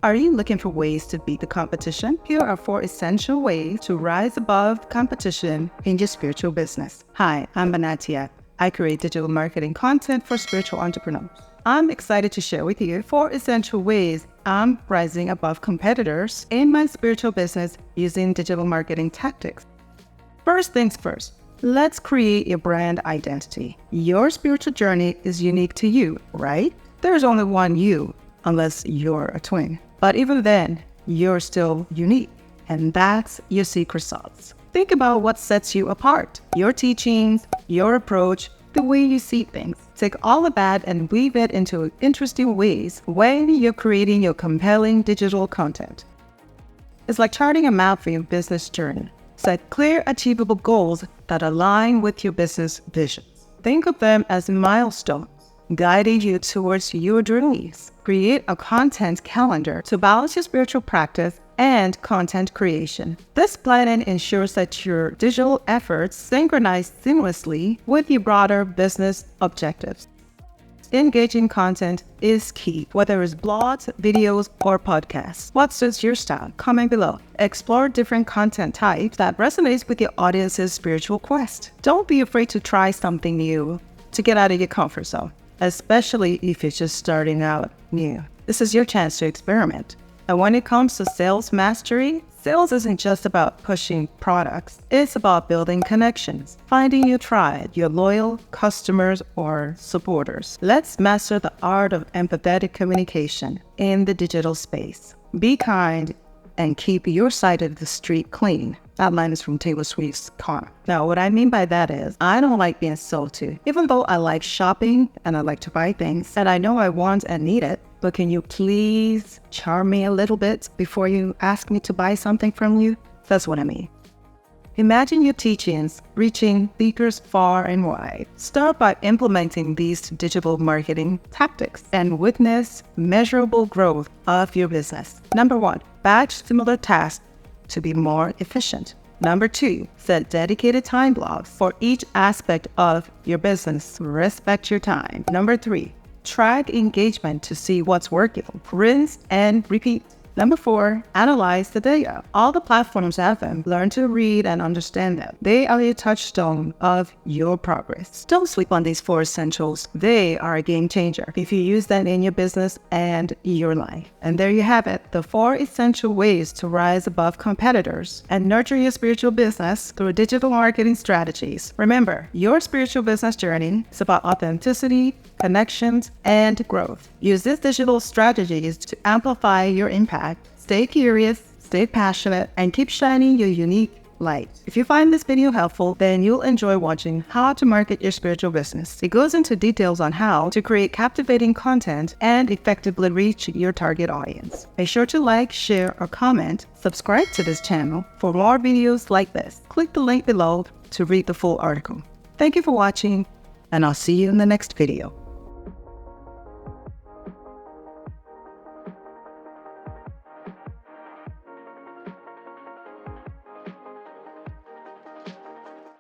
Are you looking for ways to beat the competition? Here are 4 essential ways to rise above competition in your spiritual business. Hi, I'm Binahtiyah. I create digital marketing content for spiritual entrepreneurs. I'm excited to share with you 4 essential ways I'm rising above competitors in my spiritual business using digital marketing tactics. First things first, let's create your brand identity. Your spiritual journey is unique to you, right? There's only one you, unless you're a twin. But even then, you're still unique, and that's your secret sauce. Think about what sets you apart. Your teachings, your approach, the way you see things. Take all of that and weave it into interesting ways when you're creating your compelling digital content. It's like charting a map for your business journey. Set clear, achievable goals that align with your business vision. Think of them as milestones, guiding you towards your dreams. Create a content calendar to balance your spiritual practice and content creation. This planning ensures that your digital efforts synchronize seamlessly with your broader business objectives. Engaging content is key, whether it's blogs, videos, or podcasts. What suits your style? Comment below. Explore different content types that resonates with your audience's spiritual quest. Don't be afraid to try something new to get out of your comfort zone, especially if you're just starting out new. This is your chance to experiment. And when it comes to sales mastery, sales isn't just about pushing products. It's about building connections, finding your tribe, your loyal customers or supporters. Let's master the art of empathetic communication in the digital space. Be kind and keep your side of the street clean. That line is from Taylor Swift's Car. Now, what I mean by that is, I don't like being sold to. Even though I like shopping and I like to buy things that I know I want and need it, but can you please charm me a little bit before you ask me to buy something from you? That's what I mean. Imagine your teachings reaching speakers far and wide. Start by implementing these digital marketing tactics and witness measurable growth of your business. Number 1, batch similar tasks to be more efficient. Number 2, set dedicated time blocks for each aspect of your business. Respect your time. Number 3, track engagement to see what's working. Rinse and repeat. Number 4, analyze the data. All the platforms have them. Learn to read and understand them. They are a touchstone of your progress. Don't sleep on these 4 essentials. They are a game changer if you use them in your business and your life. And there you have it, the 4 essential ways to rise above competitors and nurture your spiritual business through digital marketing strategies. Remember, your spiritual business journey is about authenticity, connections, and growth. Use these digital strategies to amplify your impact. Stay curious, stay passionate, and keep shining your unique light. If you find this video helpful, then you'll enjoy watching how to market your spiritual business. It goes into details on how to create captivating content and effectively reach your target audience. Make sure to like, share, or comment. Subscribe to this channel for more videos like this. Click the link below to read the full article. Thank you for watching, and I'll see you in the next video.